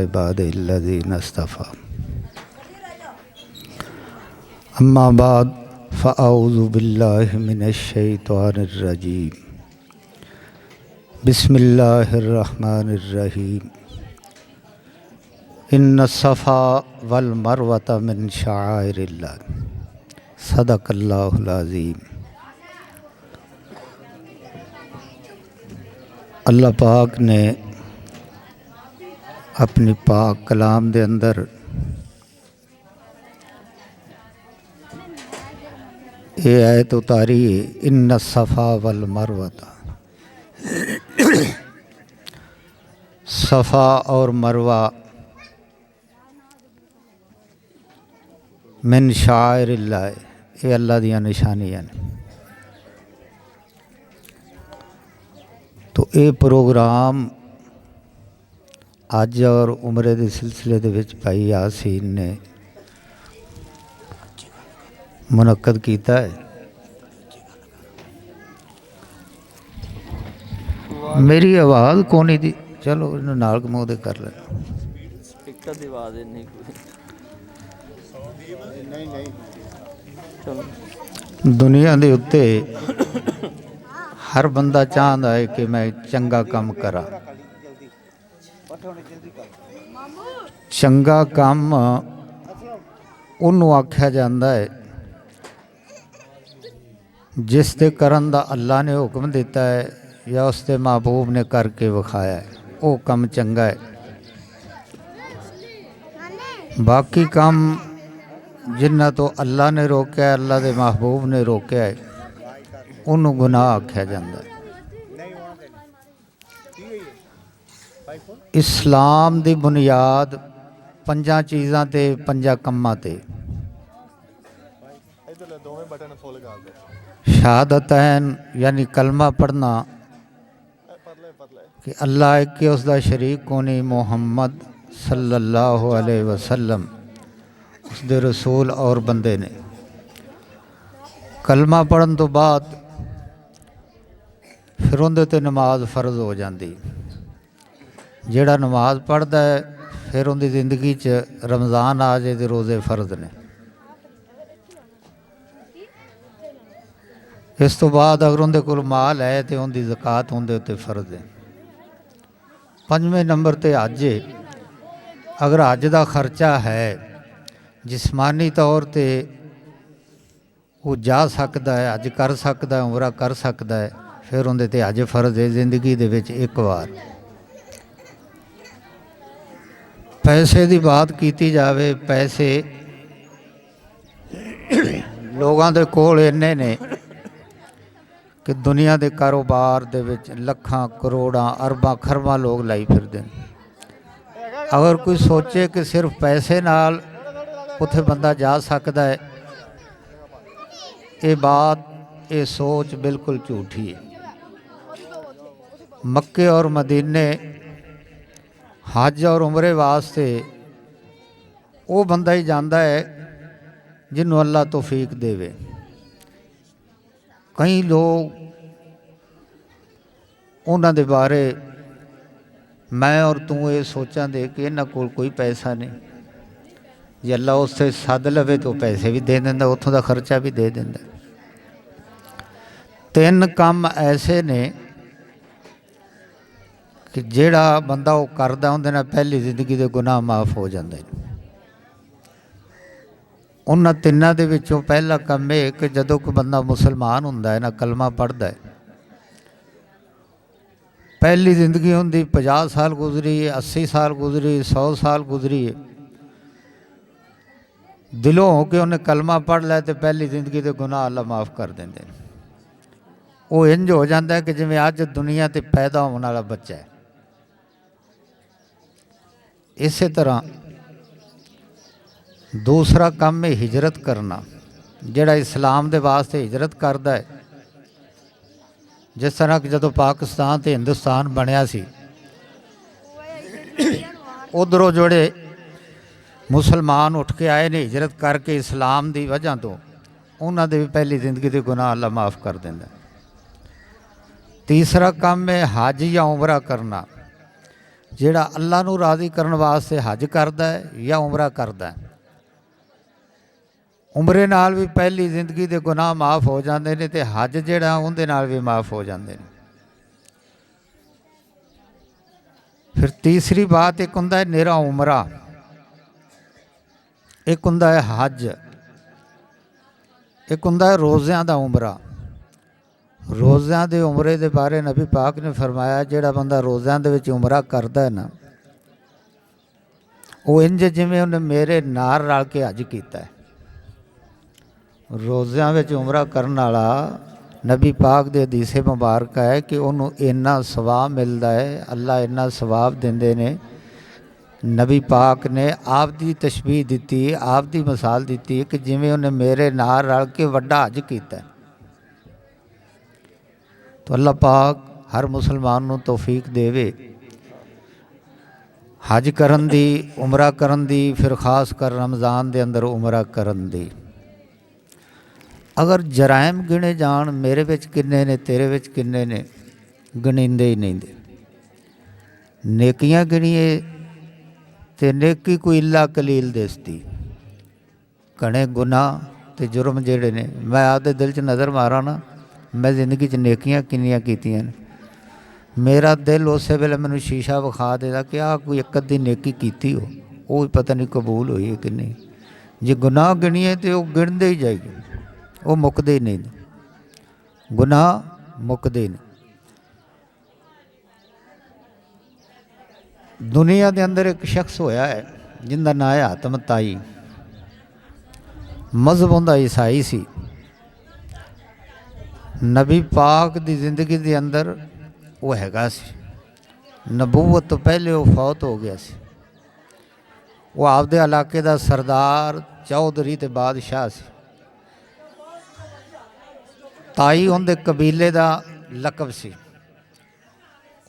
इबादिल्लज़ीना इस्तफ़ा अम्मा बाद फ़अऊज़ु बिल्लाहि मिनश शैतानिर रजीम बिस्मिल्लाहिर रहमानिर रहीम इन्न सफ़ा वल मरवत मिन शआइरिल्लाह सदक़ल्लाहुल अज़ीम। अल्लाह पाक ने अपनी पाक कलाम दे अंदर ये आयत उतारी है, इन्न सफ़ा वल मरवता। सफ़ा और मरवा मिन शाइरिल्लाह, ये अल्लाह दियां निशानियां ने। तो ये प्रोग्राम अज और उमरे के सिलसिले दे विच भाई यासीन ने मुनक्कद किया है। मेरी आवाज़ कौन थी, चलो इन्हू नाल मूँह दे कर ले। दुनिया के उत्ते हर बंदा चाहता है कि मैं चंगा काम करा। चंगा काम उन्होंने आख्या जाता है जिस दे करन दा अल्लाह ने हुक्म दिता है या उसके महबूब ने करके विखाया है, वो काम चंगा है। बाकी काम जिन्ना तो अल्लाह ने रोकया, अल्लाह के महबूब ने रोकया है, उन्होंने गुनाह आख्या जाता है। इस्लाम की बुनियाद पंजा चीज़ां ते पंजा कम्मां ते शहादतैन यानी कलमा पढ़ना कि अल्लाह एक के उसका शरीक कोनी, मुहम्मद सल्लल्लाहु अलैहि वसल्लम उसके रसूल और बंदे ने। कलमा पढ़न तो बाद फिर उहदे ते नमाज फर्ज हो जाती। जिहड़ा नमाज पढ़ता है फिर उनकी जिंदगी च रमज़ान आ जाए तो रोज़े फर्ज ने। इस तो बाद अगर उनके कोल माल है तो उनकी ज़कात उनके उत्ते फर्ज है। पंजवें नंबर ते हज है। अगर हज का खर्चा है जिस्मानी तौर पर वो जा सकता है, हज कर सकता है, उमरा कर सकता है, फिर उनके ते हज फर्ज है जिंदगी दे विच एक बार। पैसे की बात की जाए, पैसे लोगों के कोल इन्ने ने कि दुनिया के कारोबार दे विच लखां करोड़ां अरबां खरबां लोग लाई फिरदे ने। अगर कोई सोचे कि सिर्फ पैसे नाल उत्थे बंदा जा सकता है, ये बात ये सोच बिल्कुल झूठी है। मक्के और मदीने हज और उमरे वास्ते वो बंदा ही जाता है जिन्हों अल्लाह तौफीक देवे। कई लोग उन्हां दे बारे मैं और तू ये सोचा दे कि इन्हां कोल कोई पैसा नहीं, जे अल्लाह उससे सद लवे तो पैसे भी दे देंदा, उत्थों का खर्चा भी दे देंदा। तीन काम ऐसे ने कि जेड़ा बंदा वो करदा उहदे नाल पहली जिंदगी के गुनाह माफ़ हो जाते हैं। उन्हां तिन्नां दे विचों पहला काम यह कि जदों कोई बंदा मुसलमान हुंदा है ना, कलमा पढ़दा है, पहली जिंदगी उनकी 50 साल गुजरी है, 80 साल गुजरी, 100 साल गुजरी है, दिलों हो के उन्हें कलमा पढ़ लिया तो पहली जिंदगी के गुनाह अल्लाह माफ़ कर देंगे। वो इंज हो जाता है कि जिवें अज दुनिया ते पैदा होने वाला बच्चा है। इस तरह दूसरा काम है हिजरत करना। जिहड़ा इस्लाम दे वास्ते हिजरत करता है, जिस तरह कि जदों पाकिस्तान ते हिंदुस्तान बनया सी, उधरों जोड़े मुसलमान उठ के आए ने हिजरत करके इस्लाम की वजह तो, उन्होंने भी पहली जिंदगी के गुनाह अल्लाह माफ़ कर देंदा। तीसरा काम है हज या उमरा करना। ਜਿਹੜਾ ਅੱਲਾ ਨੂੰ ਰਾਜ਼ੀ ਕਰਨ ਵਾਸਤੇ ਹਜ ਕਰਦਾ ਹੈ ਜਾਂ ਉਮਰਾ ਕਰਦਾ ਹੈ। ਉਮਰੇ ਨਾਲ ਵੀ ਪਹਿਲੀ ਜ਼ਿੰਦਗੀ ਦੇ ਗੁਨਾਹ ਮਾफ़ ਹੋ ਜਾਂਦੇ ਨੇ ਅਤੇ ਹਜ ਜਿਹੜਾ ਉਹਦੇ ਨਾਲ ਵੀ ਮਾफ़ ਹੋ ਜਾਂਦੇ ਨੇ। ਫਿਰ ਤੀਸਰੀ ਬਾਤ, ਇੱਕ ਹੁੰਦਾ ਹੈ ਨਿਰਾ ਉਮਰਾ, ਇੱਕ ਹੁੰਦਾ ਹੈ ਹਜ, ਇੱਕ ਹੁੰਦਾ ਹੈ ਰੋਜ਼ਿਆਂ ਦਾ ਉਮਰਾ। ਰੋਜ਼ਿਆਂ ਦੇ ਉਮਰੇ ਦੇ ਬਾਰੇ ਨਬੀ ਪਾਕ ਨੇ ਫਰਮਾਇਆ, ਜਿਹੜਾ ਬੰਦਾ ਰੋਜ਼ਿਆਂ ਦੇ ਵਿੱਚ ਉਮਰਾ ਕਰਦਾ ਹੈ ਨਾ, ਉਹ ਇੰਝ ਜਿਵੇਂ ਉਹਨੇ ਮੇਰੇ ਨਾਲ ਰਲ ਕੇ ਹਜ ਕੀਤਾ ਹੈ। ਰੋਜ਼ਿਆਂ ਵਿੱਚ ਉਮਰਾ ਕਰਨ ਵਾਲਾ ਨਬੀ ਪਾਕ ਦੇ ਹਦੀਸੇ ਮੁਬਾਰਕ ਹੈ ਕਿ ਉਹਨੂੰ ਇੰਨਾ ਸਵਾਬ ਮਿਲਦਾ ਹੈ, ਅੱਲਾ ਇੰਨਾ ਸਵਾਬ ਦਿੰਦੇ ਨੇ। ਨਬੀ ਪਾਕ ਨੇ ਆਪ ਦੀ ਤਸ਼ਬੀਹ ਦਿੱਤੀ, ਆਪ ਦੀ ਮਿਸਾਲ ਦਿੱਤੀ ਕਿ ਜਿਵੇਂ ਉਹਨੇ ਮੇਰੇ ਨਾਲ ਰਲ ਕੇ ਵੱਡਾ ਹਜ ਕੀਤਾ। तो अल्लाह पाक हर मुसलमान ਨੂੰ तौफीक देवे हज करन दी, उमरा करन दी, फिर खास कर रमज़ान दे अंदर उमरा करन दी। अगर जराइम गिने जान, मेरे विच किन्ने ने, तेरे विच किन्ने ने, गिणींदे ही नहीं दे। नेकियां गिणीए ते नेकी कोई इला कलील दिसदी, घणे गुनाह ते जुर्म जेड़े ने, मैं आपदे दिल च नज़र मारा ना, मैं जिंदगी च नेकियां किन्नियां कीतियां ने, मेरा दिल उस वेले मैनूं शीशा विखा देता कि आह कोई एक अद्धी नेकी कीती हो, वो भी पता नहीं कबूल हुई है कि नहीं। जे गुनाह गिणीए तो वो गिणदे ही जाइए, वो मुकदे ही नहीं, गुनाह मुकदे नहीं। दुनिया के अंदर एक शख्स होया है जिंदा नाम है हातम ताई। मजहब उनका ईसाई सी। नबी पाक की जिंदगी के अंदर वो हैगा सी, नबूवत तो पहले वो फौत हो गया सी। वो आपदे इलाके का सरदार, चौधरी ते बादशाह सी। ताई उनके कबीले का लकब सी।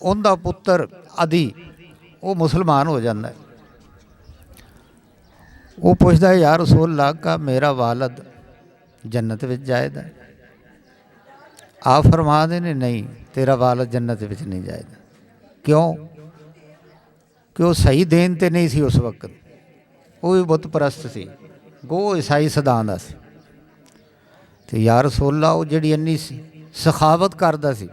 उनका पुत्र अदी वो मुसलमान हो जाता है। वो पूछता है, या रसूल अल्लाह का मेरा वालद जन्नत विच जाएगा? आप फरमाते ने नहीं, तेरा वालद जन्नत विच नहीं जाएगा। क्यों? कि वो सही देन ते नहीं सी उस वक्त, वो भी बुत परस्त सी, गो ईसाई सदान सी। तो या रसूल अल्लाह वो जिहड़ी इन्नी सखावत करदा सी,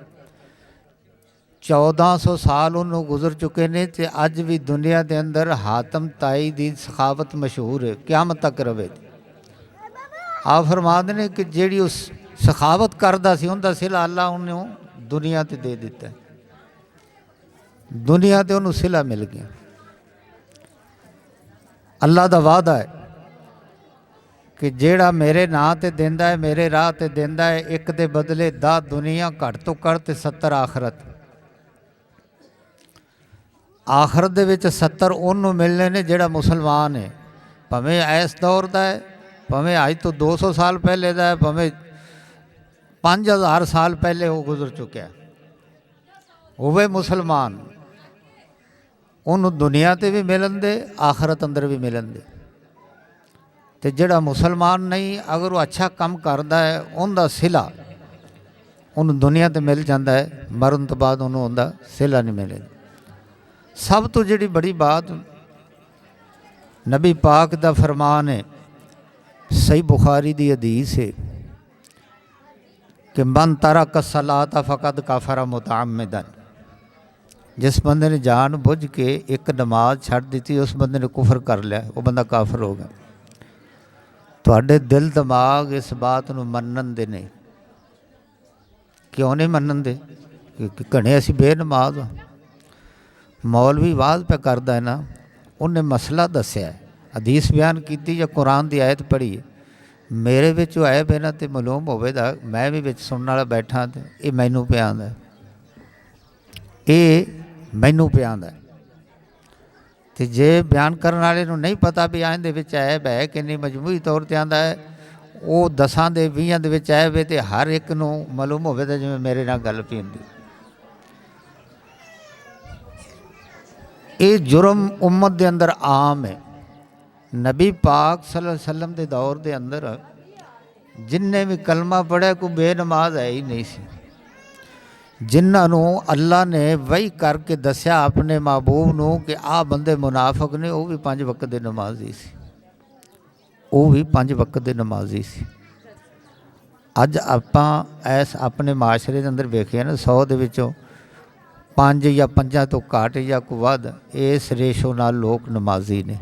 1400 साल उन्होंने गुजर चुके ने, तो अज भी दुनिया के अंदर हातम ताई की सखावत मशहूर है, क़यामत तक रवे। आप फरमाते ने कि जिहड़ी उस सखावत करदा सी, उनका सिला अल्लाह उन्हें दुनिया ते दे दिता। दुनिया ते उन्होंने सिला मिल गया। अल्लाह का वादा है कि जेड़ा मेरे नां ते देंदा है, मेरे राह ते देंदा है, एक दे बदले 10 दुनिया, घट तो घट 70 आखरत। आखरत दे विच 70 उन्होंने मिलने ने जेड़ा मुसलमान है, भावें इस दौर का है, भावें अज तो 200 साल पहले का है, भावें 5000 साल पहले वो गुजर चुका है, होवे मुसलमान, उन्होंने दुनिया ते भी मिलन दे, आखरत अंदर भी मिलन दे। तो जेड़ा मुसलमान नहीं, अगर वो अच्छा काम करता है, उनका सिला उन्होंने दुनिया ते मिल जाता है, मरन तो बाद उन्होंने उनका सिला नहीं मिले। सब तो जिहड़ी बड़ी बात नबी पाक दा फरमान है, सही बुखारी दी हदीस है कि मन तरक सलात फ़क़द कफ़र मुतअम्मिदन। जिस बंदे ने जान बुझ के एक नमाज छड़ दी, उस बंदे ने कुफर कर लिया, वो बंदा काफर हो गया। तुहाडे दिल दिमाग इस बात नूं मनन दे नहीं। क्यों नहीं मनन दे? क्योंकि घणे असीं बेनमाज हाँ। मौलवी वाज पे करदा है ना, उन्हें मसला दस्या है, हदीस बयान की या कुरान की आयत पढ़ी है, मेरे विच ऐब है ना तो मालूम होवेगा, मैं भी विच सुनने वाला बैठा तो ये मैनू पे आंदा है, ये मैनू पे आंदा है। तो जे बयान करने वाले नूं नहीं पता भी आइन दे विच ऐब है कि नहीं, मजमूई तौर पर आंदा है, वो 10 दे 20 दे विच ऐब है तो हर एक नूं मालूम होवेगा जिवें मेरे नाल गल पई हुंदी। ये जुर्म उम्मत के अंदर आम है। नबी पाक सल्लल्लाहु अलैहि वसल्लम के दौर के अंदर जिन्ने भी कलमा पढ़े कोई बेनमाज है ही नहीं सी। ਜਿਨ੍ਹਾਂ ਨੂੰ ਅੱਲਾ ਨੇ ਵਹੀ ਕਰਕੇ ਦੱਸਿਆ ਆਪਣੇ ਮਹਿਬੂਬ ਨੂੰ ਕਿ ਆਹ ਬੰਦੇ ਮੁਨਾਫਿਕ ਨੇ, ਉਹ ਵੀ 5 ਵਕਤ ਦੇ ਨਮਾਜ਼ੀ ਸੀ, ਉਹ ਵੀ 5 ਵਕਤ ਦੇ ਨਮਾਜ਼ੀ ਸੀ। ਅੱਜ ਆਪਾਂ ਇਸ ਆਪਣੇ ਮਾਸ਼ਰੇ ਦੇ ਅੰਦਰ ਵੇਖਿਆ ਨਾ, 100 ਦੇ ਵਿੱਚੋਂ 5 ਜਾਂ 5 ਤੋਂ ਘੱਟ ਜਾਂ ਕੋਈ ਵੱਧ ਇਸ ਰੇਸ਼ੋ ਨਾਲ ਲੋਕ ਨਮਾਜ਼ੀ ਨੇ।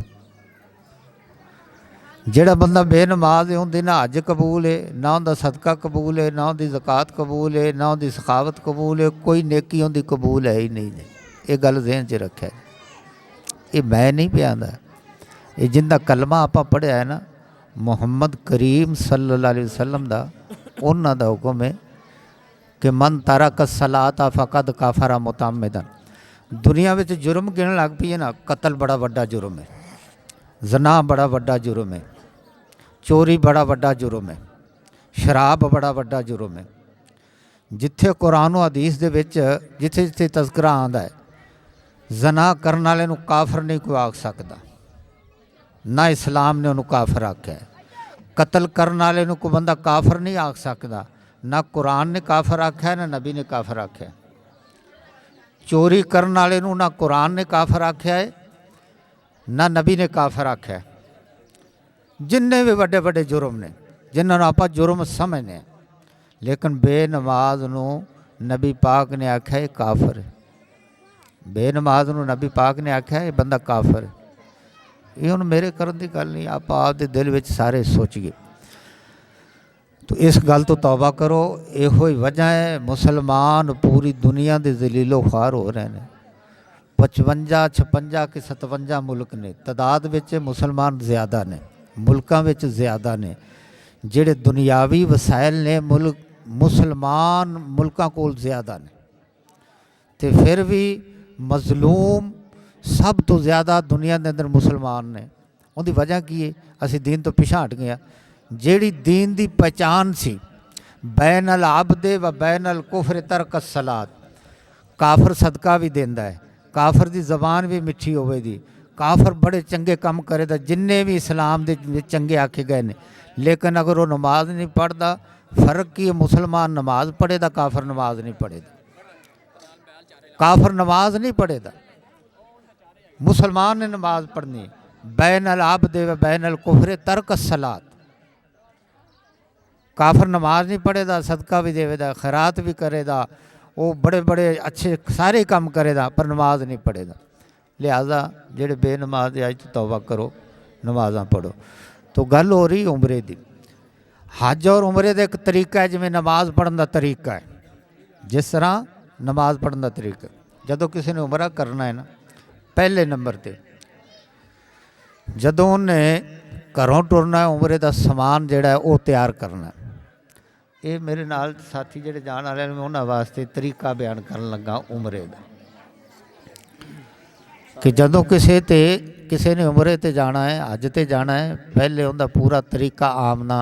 ਜਿਹੜਾ ਬੰਦਾ ਬੇਨਮਾਜ਼ ਹੈ ਉਹਦੀ ਨਾ ਹਜ ਕਬੂਲ ਹੈ, ਨਾ ਉਹਦਾ ਸਦਕਾ ਕਬੂਲ ਹੈ, ਨਾ ਉਹਦੀ ਜ਼ਕਾਤ ਕਬੂਲ ਹੈ, ਨਾ ਉਹਦੀ ਸਖਾਵਤ ਕਬੂਲ ਹੈ, ਕੋਈ ਨੇਕੀ ਉਹਦੀ ਕਬੂਲ ਹੈ ਹੀ ਨਹੀਂ ਨੇ। ਇਹ ਗੱਲ ਜ਼ਿਹਨ 'ਚ ਰੱਖਿਆ। ਇਹ ਮੈਂ ਨਹੀਂ ਪਿਆਂਦਾ, ਇਹ ਜਿੰਦਾ ਕਲਮਾ ਆਪਾਂ ਪੜ੍ਹਿਆ ਹੈ ਨਾ ਮੁਹੰਮਦ ਕਰੀਮ ਸੱਲੱਲਾਹੁ ਅਲੈਹਿ ਵਸੱਲਮ ਦਾ, ਉਹਨਾਂ ਦਾ ਹੁਕਮ ਹੈ ਕਿ ਮਨ ਤਰਕ ਸਲਾਤਾ ਫਕਦ ਕਾਫਰਾ ਮੁਤਅम्मिदन। ਦੁਨੀਆ ਵਿੱਚ ਜੁਰਮ ਗਿਣਨ ਲੱਗ ਪਈ ਹੈ ਨਾ, ਕਤਲ ਬੜਾ ਵੱਡਾ ਜੁਰਮ ਹੈ, ਜ਼ਨਾ ਬੜਾ ਵੱਡਾ ਜੁਰਮ ਹੈ, ਚੋਰੀ ਬੜਾ ਵੱਡਾ ਜੁਰਮ ਹੈ, ਸ਼ਰਾਬ ਬੜਾ ਵੱਡਾ ਜੁਰਮ ਹੈ। ਜਿੱਥੇ ਕੁਰਾਨ ਔਰ ਹਦੀਸ ਦੇ ਵਿੱਚ ਜਿੱਥੇ ਜਿੱਥੇ ਤਜ਼ਕਰਾ ਆਉਂਦਾ ਹੈ, ਜ਼ਨਾ ਕਰਨ ਵਾਲੇ ਨੂੰ ਕਾਫਰ ਨਹੀਂ ਕੋਈ ਆਖ ਸਕਦਾ, ਨਾ ਇਸਲਾਮ ਨੇ ਉਹਨੂੰ ਕਾਫਰ ਆਖਿਆ। ਕਤਲ ਕਰਨ ਵਾਲੇ ਨੂੰ ਕੋਈ ਬੰਦਾ ਕਾਫਰ ਨਹੀਂ ਆਖ ਸਕਦਾ, ਨਾ ਕੁਰਾਨ ਨੇ ਕਾਫਰ ਆਖਿਆ, ਨਾ ਨਬੀ ਨੇ ਕਾਫਰ ਆਖਿਆ। ਚੋਰੀ ਕਰਨ ਵਾਲੇ ਨੂੰ ਨਾ ਕੁਰਾਨ ਨੇ ਕਾਫਰ ਆਖਿਆ ਹੈ, ਨਾ ਨਬੀ ਨੇ ਕਾਫਰ ਆਖਿਆ। ਜਿੰਨੇ ਵੀ ਵੱਡੇ ਵੱਡੇ ਜੁਰਮ ਨੇ ਜਿਨ੍ਹਾਂ ਨੂੰ ਆਪਾਂ ਜੁਰਮ ਸਮਝਦੇ, ਲੇਕਿਨ ਬੇਨਮਾਜ਼ ਨੂੰ ਨਬੀ ਪਾਕ ਨੇ ਆਖਿਆ ਇਹ ਕਾਫਰ ਹੈ। ਬੇਨਮਾਜ਼ ਨੂੰ ਨਬੀ ਪਾਕ ਨੇ ਆਖਿਆ ਇਹ ਬੰਦਾ ਕਾਫਰ ਹੈ। ਇਹ ਹੁਣ ਮੇਰੇ ਕਰਨ ਦੀ ਗੱਲ ਨਹੀਂ, ਆਪਾਂ ਆਪਦੇ ਦਿਲ ਵਿੱਚ ਸਾਰੇ ਸੋਚੀਏ। ਤੋ ਇਸ ਗੱਲ ਤੋਂ ਤੌਬਾ ਕਰੋ। ਇਹੋ ਹੀ ਵਜ੍ਹਾ ਹੈ ਮੁਸਲਮਾਨ ਪੂਰੀ ਦੁਨੀਆ ਦੇ ਜ਼ਲੀਲੋ ਖ਼ਾਰ ਹੋ ਰਹੇ ਨੇ। 55 56 ਕਿ 57 ਮੁਲਕ ਨੇ ਤਾਦਾਦ ਵਿੱਚ, ਮੁਸਲਮਾਨ ਜ਼ਿਆਦਾ ਨੇ, ਮੁਲਕਾਂ ਵਿੱਚ ਜ਼ਿਆਦਾ ਨੇ। ਜਿਹੜੇ ਦੁਨਿਆਵੀ ਵਸਾਇਲ ਨੇ ਮੁਸਲਮਾਨ ਮੁਲਕਾਂ ਕੋਲ ਜ਼ਿਆਦਾ ਨੇ, ਤੇ ਫਿਰ ਵੀ ਮਜ਼ਲੂਮ ਸਭ ਤੋਂ ਜ਼ਿਆਦਾ ਦੁਨੀਆ ਦੇ ਅੰਦਰ ਮੁਸਲਮਾਨ ਨੇ। ਉਹਦੀ ਵਜ੍ਹਾ ਕੀ ਹੈ? ਅਸੀਂ ਦੀਨ ਤੋਂ ਪਿਛਾਂਹ ਹਟ ਗਏ ਹਾਂ। ਜਿਹੜੀ ਦੀਨ ਦੀ ਪਹਿਚਾਨ ਸੀ ਬੈਨ ਅਲ ਆਬਦੇ व बैन अल कुफर तरक सलात, ਕਾਫਰ ਸਦਕਾ ਵੀ ਦਿੰਦਾ ਹੈ, ਕਾਫਰ ਦੀ ਜ਼ਬਾਨ ਵੀ ਮਿੱਠੀ ਹੋਵੇਗੀ, ਕਾਫਰ ਬੜੇ ਚੰਗੇ ਕੰਮ ਕਰੇਦਾ, ਜਿੰਨੇ ਵੀ ਇਸਲਾਮ ਦੇ ਵਿੱਚ ਚੰਗੇ ਆਖੇ ਗਏ ਨੇ। ਲੇਕਿਨ ਅਗਰ ਉਹ ਨਮਾਜ਼ ਨਹੀਂ ਪੜ੍ਹਦਾ, ਫਰਕ ਕੀ ਹੈ? ਮੁਸਲਮਾਨ ਨਮਾਜ਼ ਪੜ੍ਹੇਦਾ, ਕਾਫਰ ਨਮਾਜ਼ ਨਹੀਂ ਪੜ੍ਹੇਦਾ। ਕਾਫਰ ਨਮਾਜ਼ ਨਹੀਂ ਪੜ੍ਹੇਦਾ, ਮੁਸਲਮਾਨ ਨੇ ਨਮਾਜ਼ ਪੜ੍ਹਨੀ। बैन अल आबदे व बैन अल कुफर तरक सलात, काफर नमाज नहीं पढ़ेदा, सदका भी देवेदा, खैरात भी करेदा, वो बड़े बड़े अच्छे सारे काम करेदा, पर नमाज नहीं पढ़ेदा। लिहाजा जेड़े बेनमाज अज तो तौबा करो, नमाज़ां पढ़ो। तो गल हो रही उमरे दी। हज और उमरे का एक तरीका है, जिमें नमाज पढ़ने का तरीका है, जिस तरह नमाज पढ़ने का तरीका। जदों किसी ने उमरा करना है ना, पहले नंबर पर जदों उन्हें घरों टुरना है, उमरे का समान जिहड़ा है वो तैयार करना है। ये मेरे नाल साथी जिहड़े जाण वाले ने उन्हां वास्ते तरीका बयान करन लगा उमरे का, कि जदों किसी ने उमरे ते जाना है, हज ते जाना है, पहले उनका पूरा तरीका आमना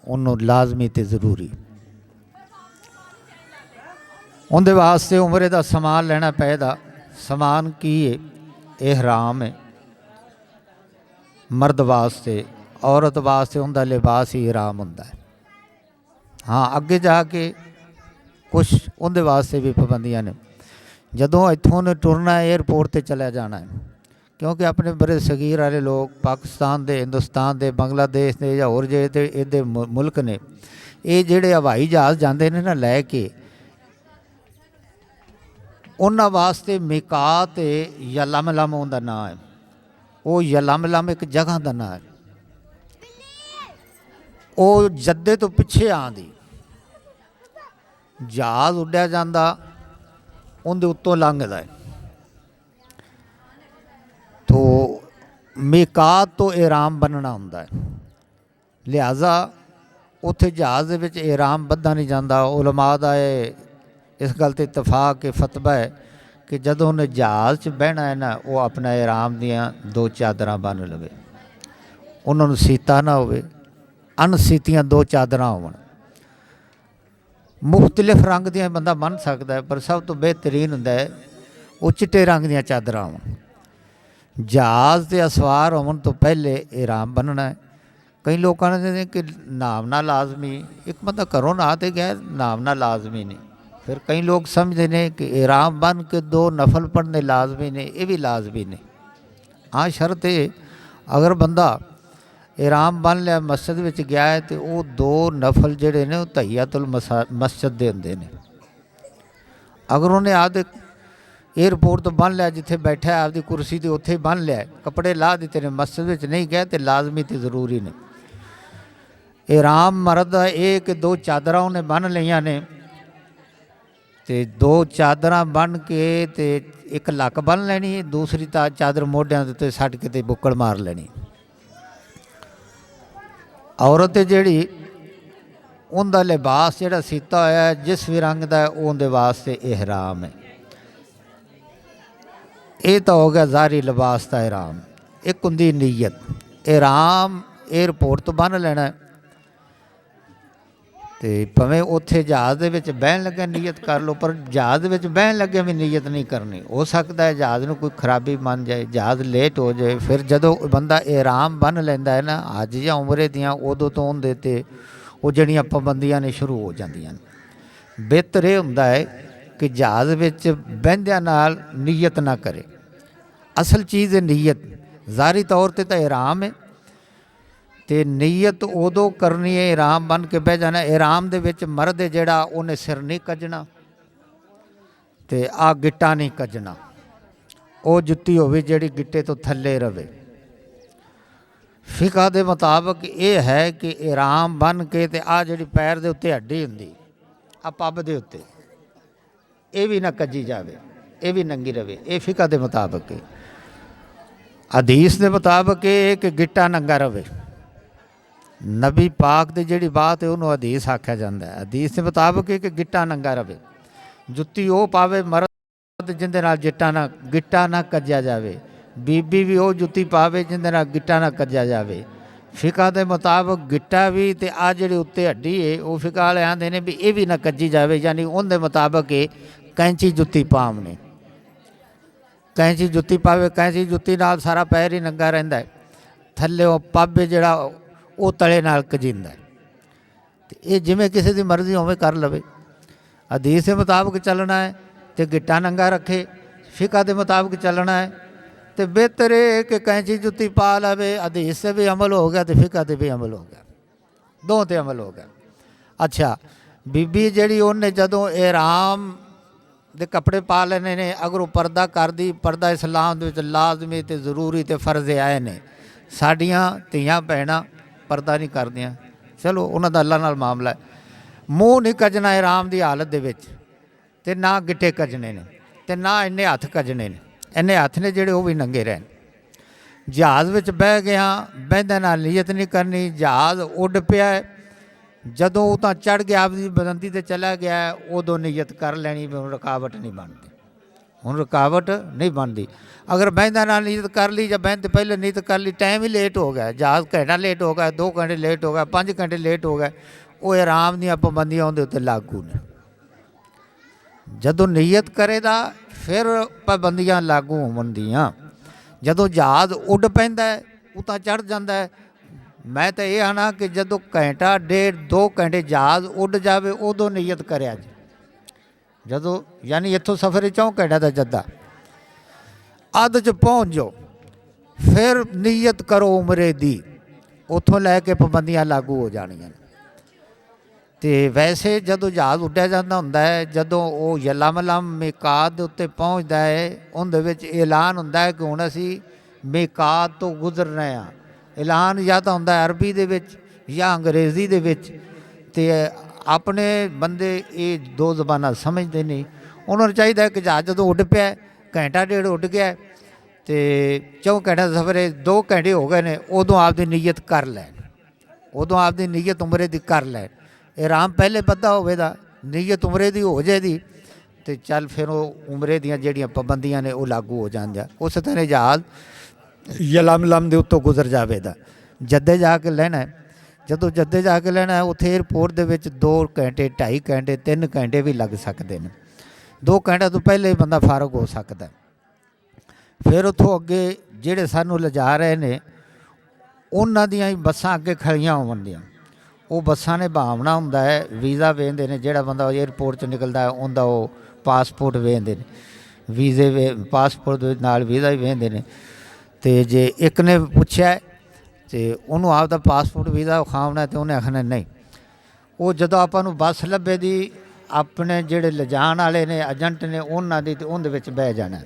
उन्होंने लाजमी ते जरूरी। उनके वास्ते उमरे का समान लेना पैदा। समान की है? एहराम है मर्द वास्ते, औरत वास्ते उनका लिबास ही इहराम होंदा है। हाँ, अगे जाके कुछ उनके वास्ते भी पाबंदियां ने। जदों इत्थों ने टुरना है, एयरपोर्ट ते चलिया जाना है, क्योंकि अपने बड़े सगीर वाले लोग पाकिस्तान दे, हिंदुस्तान दे, बांग्लादेश दे या होर जे इहदे मुल्क ने, ये जिहड़े हवाई जहाज़ जाते हैं ना लैके, उन्हां वास्ते मिकात यलमलम उनका नाम है। वो यलमलम एक जगह का नाम है। वो जद्दे तो पिछे आंदी जहाज़ उड्डिया जाता, उनके उत्तों लंघदा है। तो मिकात तो एहराम बनना होंदा है। लिहाजा उत्थे जहाज़ विच एहराम बद्धा नहीं जाता। उलमा दा इस गल ते इतफाक के फतवा है कि जदों उन्हें जहाज़ च बहना है ना, वो अपना एहराम दियाँ 2 चादरां बन लवे, उन्होंने सीता ना होवे, अनसीतियाँ 2 चादरां होवन। मुख्तलिफ रंग दियां बंदा बन सकता है, पर सब तो बेहतरीन हुंदा है वो चिट्टे रंग दियां चादरां होवन। जहाज़ ते असवार होवन तो पहले एहराम बनना है। कई लोग कहते हैं कि नामना लाजमी, एक बंदा घरों नहा ते गया, नामना लाजमी नहीं। फिर कई लोग समझते हैं कि इहराम बन के 2 नफल पढ़ने लाजमी ने, ये भी लाजमी ने। हाँ शर्त है अगर बंदा इहराम बन लिया मस्जिद विच गया है तो वो 2 नफल जिहड़े ने तहियतुल मस्जिद दे हुंदे ने। अगर उन्हें आपदे एयरपोर्ट तो बन लिया जिथे बैठा है आपकी कुर्सी तो उत्थे बन लिया, कपड़े ला दिते ने, मस्जिद विच नहीं गया तो लाजमी तो जरूरी ने। इहराम मर्द का ये कि 2 चादरां उन्हें बन लिया ने ते 2 चादरां बन के ते एक लक बन लैनी, दूसरी चादर मोढियां दे उत्ते सट के ते बुक्कड़ मार लेनी। औरत जिहड़ी उनका लिबास जिहड़ा सीता होया जिस भी रंग का उनके वास्ते इहराम है। ये तो हो गया ज़ाहरी लिबास का इहराम। एक हुंदी नीयत। इहराम एयरपोर्ट तो बन लेना तो भावें उत्थे जहाज़ दे बहन लगे नीयत कर लो, पर जहाज़ दे बहन लगे भी नीयत नहीं करनी। हो सकता है जहाज़ में कोई खराबी बन जाए, जहाज़ लेट हो जाए, फिर जदों बंदा इहराम बन लैंदा है ना हज या उमरे दियां, उदों तो उनदे ते वो जड़ियां पाबंदियां ने शुरू हो जांदियां। बेहतर ये हुंदा है कि जहाज़ विच बहंदियां नाल नीयत ना करे। असल चीज़ है नीयत। ज़ाहरी तौर पर तो इहराम है तो नीयत उदों करनी है इहराम बन के बह जाना। इहराम दे विच मर्द जिहड़ा उन्हें सिर नहीं कजना तो आ गिट्टा नहीं कजना, वो जुत्ती होवे जिहड़ी गिट्टे तो थल्ले रवे। फिका दे मुताबिक ये है कि इहराम बन के ते आ जिहड़ी पैर दे उत्ते हड्डी हुंदी आ पब दे उत्ते ये भी ना कजी जावे, ये भी नंगी रवे। ये फिका दे मुताबिक है। हदीस के मुताबिक ये कि गिट्टा नंगा रवे। नबी पाक की जिहड़ी बात है उन्होंने हदीस आख्या जाता है। हदीस के मुताबिक है कि गिट्टा नंगा रवे। जुत्ती वो पावे मर्द जिंदे नाल गिट्टा ना कज्या जावे, बीबी भी वो जुत्ती पावे जिंदे नाल गिट्टा ना कज्या जावे। फिका के मुताबिक गिट्टा भी तो आ जिहड़ी उत्ते हड्डी है वो फिका वाले आंदे ने भी ये भी ना कज्जी जावे, यानी उनके मुताबिक कैंची जुत्ती पावनी। कैंची जुत्ती पावे, कैंची जुत्ती नाल सारा पैर ही नंगा रहिंदा है, थल्ले वो पब जिहड़ा वो तले नाल कजींदा है। ये जिमें किसी की मर्जी उवें कर लवे। हदीस के मुताबिक चलना है तो गिट्टा नंगा रखे, फिका के मुताबिक चलना है तो बेहतर है कि कैंची जुत्ती पा लवे। हदीस से भी अमल हो गया तो फिका से भी अमल हो गया, दो ते अमल हो गया। अच्छा बीबी जिहड़ी उन्हें जदों इहराम दे कपड़े पा लेने ने, अगर वो पर्दा कर दी, पर्दा इस्लाम दे विच लाजमी ते जरूरी ते फर्ज आए ने। साडियां धीआं भैणां पर्दा नहीं करदियां, चलो उन्हां दा अल्लाह नाल मामला है। मूँह नहीं कजना इहराम की हालत दे विच ते ना गिट्टे कजने ने ते ना इन्ने हत्थ कजने ने। इन्ने हत्थ ने जिहड़े वो भी नंगे रहन। जहाज़ विच बह गया, बहदे नाल नीयत नहीं करनी। जहाज़ उड़ पिया जदों वो तां चढ़ गया आपकी बुलंदी ते चला गया उदों नीयत कर लैनी भी हुण रुकावट नहीं बनती, हुण रुकावट नहीं बनती। अगर बहदा नाल नीयत कर ली या बहन तो पहले नीयत कर ली, टाइम ही लेट हो गया, जहाज़ घंटा लेट हो गया, 2 घंटे लेट हो गया, 5 घंटे लेट हो गए, वो इहराम दीआं पाबंदियां उहदे उत्ते लागू ने। जदों नीयत करेगा फिर पाबंदियां लागू होवणदियां। जदों जहाज़ उड़ पैंदा है उतां चढ़ जाता है। मैं तो ये आना कि जदों घंटा 1.5-2 घंटे जहाज़ उड़ जाए उदों नीयत करिया जी। जदों यानी इत्थों सफ़र 4 घंटे का जद्दा अध च पहुँच जाओ फिर नीयत करो उमरे दी, उतों लैके पाबंदियां लागू हो जानियां। तो वैसे जदों जहाज़ उड्डिया जाता होंदा है, जदों वो यलमलम मिकात दे उत्ते पहुँचता है उहदे विच ऐलान होंदा है कि हुण असीं मिकात तो गुजर रहे हैं। ऐलान या तो होंदा अरबी दे विच या अंग्रेज़ी दे विच। ते अपने बंदे ये 2 ज़बानां समझते नहीं। उन्होंने चाहिए कि जहाज़ जदों उड़ पिया घंटा 1.5 उड़ गया तो 4 घंटे का सफ़र 2 घंटे हो गए ने, उदों आपकी नीयत कर लैन, उदों आपकी नीयत उमरे दी कर लैन। इहराम पहले बद्धा होवेगा, नीयत उमरे दी हो जाएगी तो चल फिर वो उमरे दियां जिहड़ियां पाबंदियां ने वो लागू हो जाएंगे। उस तरह जहाज़ यलमलम दे उत्तों गुजर जाएगा। जद्दे जाके लेना है, जदों जद्दे जाके लेना है उत्थे एयरपोर्ट दे विच 2 घंटे 2.5 घंटे 3 घंटे भी लग सकते हैं। 2 घंटे तो पहले ही बंदा फारग हो सकता है। फिर उत्थों अगे जिहड़े सानू लिजा रहे ने उन्हां दियां ही बसां अगे खड़ियां होवणदियां, ਉਹ ਬੱਸਾਂ ਨੇ ਭਾਵਨਾ ਹੁੰਦਾ ਹੈ, ਵੀਜ਼ਾ ਵੇਖਦੇ ਨੇ, ਜਿਹੜਾ ਬੰਦਾ ਏਅਰਪੋਰਟ 'ਚ ਨਿਕਲਦਾ ਉਹਦਾ ਉਹ ਪਾਸਪੋਰਟ ਵੇਖਦੇ ਨੇ, ਵੀਜ਼ੇ ਪਾਸਪੋਰਟ ਦੇ ਨਾਲ ਵੀਜ਼ਾ ਵੀ ਵੇਖਦੇ ਨੇ। ਅਤੇ ਜੇ ਇੱਕ ਨੇ ਪੁੱਛਿਆ ਅਤੇ ਉਹਨੂੰ ਆਪਦਾ ਪਾਸਪੋਰਟ ਵੀਜ਼ਾ ਵਿਖਾਉਣਾ ਅਤੇ ਉਹਨੇ ਆਖਣਾ ਨਹੀਂ। ਉਹ ਜਦੋਂ ਆਪਾਂ ਨੂੰ ਬੱਸ ਲੱਭੇ ਦੀ ਆਪਣੇ ਜਿਹੜੇ ਲਿਜਾਣ ਵਾਲੇ ਨੇ ਏਜੰਟ ਨੇ ਉਹਨਾਂ ਦੀ, ਅਤੇ ਉਹਦੇ ਵਿੱਚ ਬਹਿ ਜਾਣਾ,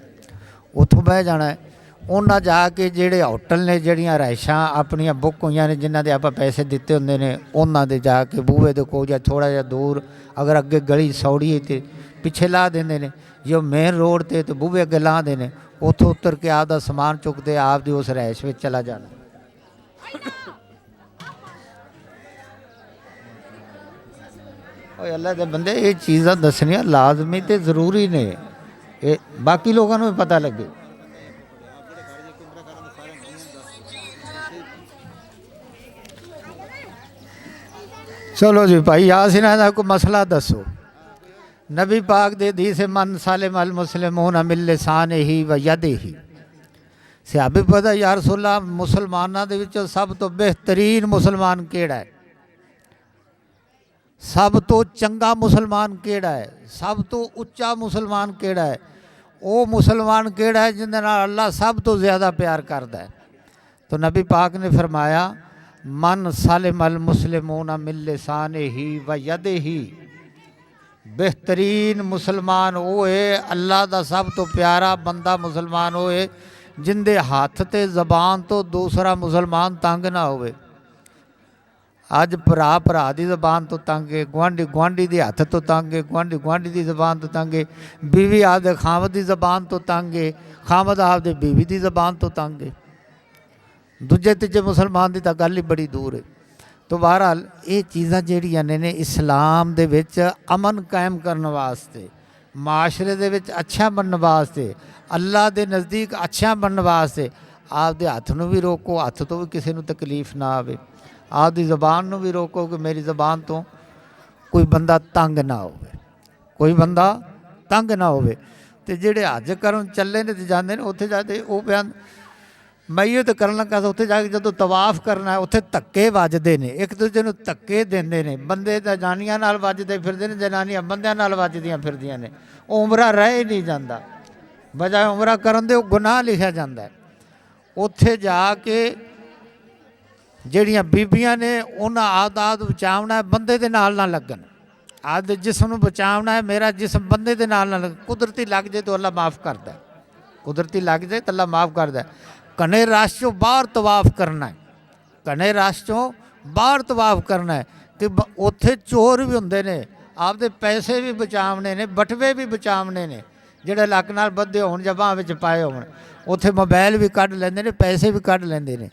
ਉੱਥੋਂ ਬਹਿ ਜਾਣਾ। ਉਹਨਾਂ ਜਾ ਕੇ ਜਿਹੜੇ ਹੋਟਲ ਨੇ, ਜਿਹੜੀਆਂ ਰਿਹਾਇਸ਼ਾਂ ਆਪਣੀਆਂ ਬੁੱਕ ਹੋਈਆਂ ਨੇ, ਜਿਨ੍ਹਾਂ ਦੇ ਆਪਾਂ ਪੈਸੇ ਦਿੱਤੇ ਹੁੰਦੇ ਨੇ, ਉਹਨਾਂ ਦੇ ਜਾ ਕੇ ਬੂਹੇ ਦੇ ਕੋਲ ਜਾਂ ਥੋੜ੍ਹਾ ਜਿਹਾ ਦੂਰ, ਅਗਰ ਅੱਗੇ ਗਲੀ ਸੌੜੀ ਤੇ ਪਿੱਛੇ ਲਾ ਦਿੰਦੇ ਨੇ, ਜੇ ਮੇਨ ਰੋਡ 'ਤੇ ਬੂਹੇ ਅੱਗੇ ਲਾਹਦੇ ਨੇ, ਉੱਥੋਂ ਉਤਰ ਕੇ ਆਪਦਾ ਸਮਾਨ ਚੁੱਕਦੇ ਆਪਦੀ ਉਸ ਰਿਹਾਇਸ਼ ਵਿੱਚ ਚਲਾ ਜਾਣਾ। ਓਏ ਅੱਲਾ ਦੇ ਬੰਦੇ, ਇਹ ਚੀਜ਼ਾਂ ਦੱਸਣੀਆਂ ਲਾਜ਼ਮੀ ਅਤੇ ਜ਼ਰੂਰੀ ਨੇ, ਇਹ ਬਾਕੀ ਲੋਕਾਂ ਨੂੰ ਵੀ ਪਤਾ ਲੱਗੇ। ਚਲੋ ਜੀ ਭਾਈ यासीन ਦਾ ਕੋਈ ਮਸਲਾ ਦੱਸੋ। ਨਬੀ ਪਾਕ ਦੇ ਹਦੀਸ ਮਨ ਸਾਲਿਮ ਅਲ ਮੁਸਲਿਮੂਨ ਮਿਨ ਲਿਸਾਨਿਹੀ व ਯਦਿਹੀ। ਸਹਾਬੇ ਪਤਾ ਯਾ ਰਸੂਲल्लाह ਮੁਸਲਮਾਨਾਂ ਦੇ ਵਿੱਚੋਂ ਸਭ ਤੋਂ ਬਿਹਤਰੀਨ ਮੁਸਲਮਾਨ ਕਿਹੜਾ ਹੈ, ਸਭ ਤੋਂ ਚੰਗਾ ਮੁਸਲਮਾਨ ਕਿਹੜਾ ਹੈ, ਸਭ ਤੋਂ ਉੱਚਾ ਮੁਸਲਮਾਨ ਕਿਹੜਾ ਹੈ, ਉਹ ਮੁਸਲਮਾਨ ਕਿਹੜਾ ਹੈ ਜਿਹਦੇ ਨਾਲ ਅੱਲਾ ਸਭ ਤੋਂ ਜ਼ਿਆਦਾ ਪਿਆਰ ਕਰਦਾ ਹੈ। ਤਾਂ ਨਬੀ ਪਾਕ ਨੇ ਫਰਮਾਇਆ ਮਨ ਸਾਲਿਮ ਅਲ ਮੁਸਲਿਮੂਨ ਮਿਨ ਲਿਸਾਨਿਹੀ व ਯਦਿਹੀ। ਬਿਹਤਰੀਨ ਮੁਸਲਮਾਨ ਉਹ ਹੈ, ਅੱਲਾ ਦਾ ਸਭ ਤੋਂ ਪਿਆਰਾ ਬੰਦਾ ਮੁਸਲਮਾਨ ਉਹ ਹੈ ਜਿੰਦੇ ਹੱਥ ਤੇ ਜ਼ਬਾਨ ਤੋਂ ਦੂਸਰਾ ਮੁਸਲਮਾਨ ਤੰਗ ਨਾ ਹੋਵੇ। ਅੱਜ ਭਰਾ ਭਰਾ ਦੀ ਜ਼ਬਾਨ ਤੋਂ ਤੰਗ ਹੈ, ਗੁਆਂਢੀ ਗੁਆਂਢੀ ਦੇ ਹੱਥ ਤੋਂ ਤੰਗ ਹੈ, ਗੁਆਂਢੀ ਗੁਆਂਢੀ ਦੀ ਜ਼ਬਾਨ ਤੋਂ ਤੰਗ ਹੈ, ਬੀਵੀ ਆਪਦੇ ਖਾਮਦ ਦੀ ਜ਼ਬਾਨ ਤੋਂ ਤੰਗ ਹੈ, ਖਾਮਦ ਆਪਦੇ ਬੀਵੀ ਦੀ ਜ਼ਬਾਨ ਤੋਂ ਤੰਗ ਹੈ। ਦੂਜੇ ਤੀਜੇ ਮੁਸਲਮਾਨ ਦੀ ਤਾਂ ਗੱਲ ਹੀ ਬੜੀ ਦੂਰ ਹੈ। तो बहरहाल ये चीज़ां जिहड़ियां ने इस्लाम दे विच अमन कायम करने वास्ते, माशरे दे विच अच्छा बनने वास्ते, अल्लाह दे नज़दीक अच्छा बनने वास्ते आपदे हत्थ नूं भी रोको, हत्थ तो भी किसी नूं तकलीफ ना आवे, आपदी ज़बान नूं भी रोको कि मेरी ज़बान तो कोई बंदा तंग ना होवे, कोई बंदा तंग ना होवे। ते जिहड़े हज करन चले ने ते जांदे ने उत्थे जाके वो बयान मैयत करन लगा तो उत्थे जाके जदों तवाफ करना है उत्थे धक्के वजदे ने, एक दूजे नूं धक्के देंदे ने, बंदे जनानियां नाल वजदे फिरदे ने, जनानियां बंदियां नाल वजदियां फिरदियां ने, उमरा रह ही नहीं जांदा, बजाय उमरा करन दे गुनाह लिखिया जांदा है। उत्थे जाके जिहड़ियां बीबियां ने उन्हां आदत बचावना है, बंदे दे नाल ना लगन, आदत जिसम नूं बचावना है, मेरा जिसम बंदे दे नाल ना लग, कुदरती लग जाए तो अल्लाह माफ़ करदा है, कुदरती लग जाए तो अल्लाह माफ़ करदा है। कने राश चों बाहर तवाफ करना है, कने राश चों बाहर तवाफ करना है कि उत्थे चोर भी हुंदे ने, आपदे पैसे भी बचावने ने, बटवे भी बचावने ने, जिहड़े लक नाल बद्धे होण जां बांह विच पाए होण, उत्थे मोबाइल भी कढ लैंदे ने, पैसे भी कढ लैंदे ने।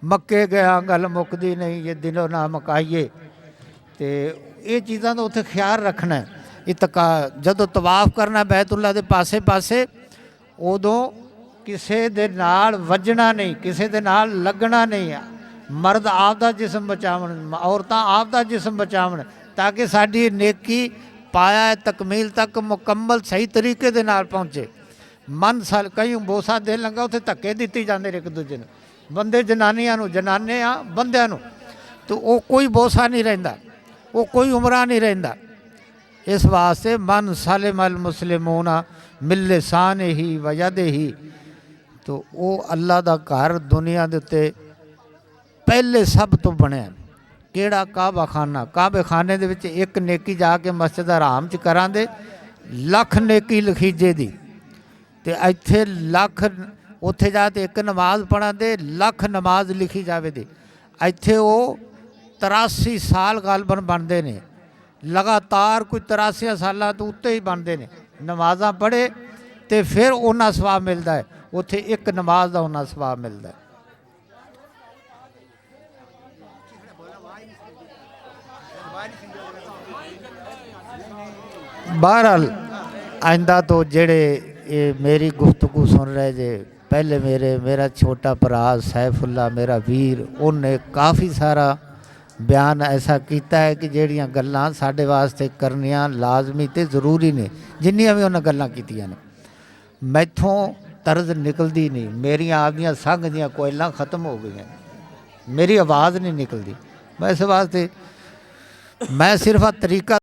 मक्के गया गल मुकदी नहीं, ये दिलों ना मुकाइए। तो ये चीज़ां दा उत्थे ख्याल रखना है। इतका जदों तवाफ करना बैतुल्ला दे पासे पासे उदों किसी दे नाल वजना नहीं, किसी दे नाल लगना नहीं। मर्द आपदा जिस्म बचावन, औरतां आपदा जिस्म बचावन, ताकि साडी नेकी पाया तकमील तक मुकम्मल सही तरीके दे नाल पहुँचे। मन साल कई बोसा देन लगा उत्थे धक्के दित्ती जांदे ने एक दूजे नूं, बंदे जनानियां नूं, जनानियां बंदियां नूं, तो वो कोई बोसा नहीं रहिंदा, वो कोई उमरा नहीं रहिंदा। इस वास्ते मन सालिम अल मुस्लिमून मिन लिसानिही व यदिही, तो वो अल्लाह दा घर दुनिया दे उत्ते पहले सब तो बनया किहड़ा काबा खाना। काबे खाने दे विच एक नेकी जाके मस्जिद हराम च करां दे लख नेकी लखीजे दी, ते इत्थे लख उत्थे जा के एक नमाज पढ़ा दे लख नमाज लिखी जावे दी। इत्थे वो 83 साल गालबन बनते ने, लगातार कोई 83 साल तो उत्ते ही बनते ने, नमाज़ां पढ़े तो फिर उन्ना सवाब मिलता है, उत्थे एक नमाज का उन्ना सवाब मिलता है। बहरहाल आइंदा तो जेड़े ये मेरी गुफ्तगू सुन रहे जे, पहले मेरा छोटा भरा सैफुल्ला मेरा वीर, उन्हें काफ़ी सारा बयान ऐसा किया है कि ਜਿਹੜੀਆਂ ਗੱਲਾਂ ਸਾਡੇ वास्ते करनियां लाजमी तो जरूरी ने, जिन्नियां भी उन्हें गल्लां कीतियां ने मैथों तरज निकलती नहीं, मेरिया आपदियां संघ दियां कोयलां खत्म हो गई, मेरी आवाज़ नहीं निकलती। मैं इस वास्ते ਮੈਂ ਸਿਰਫ ਆ ਤਰੀਕਾ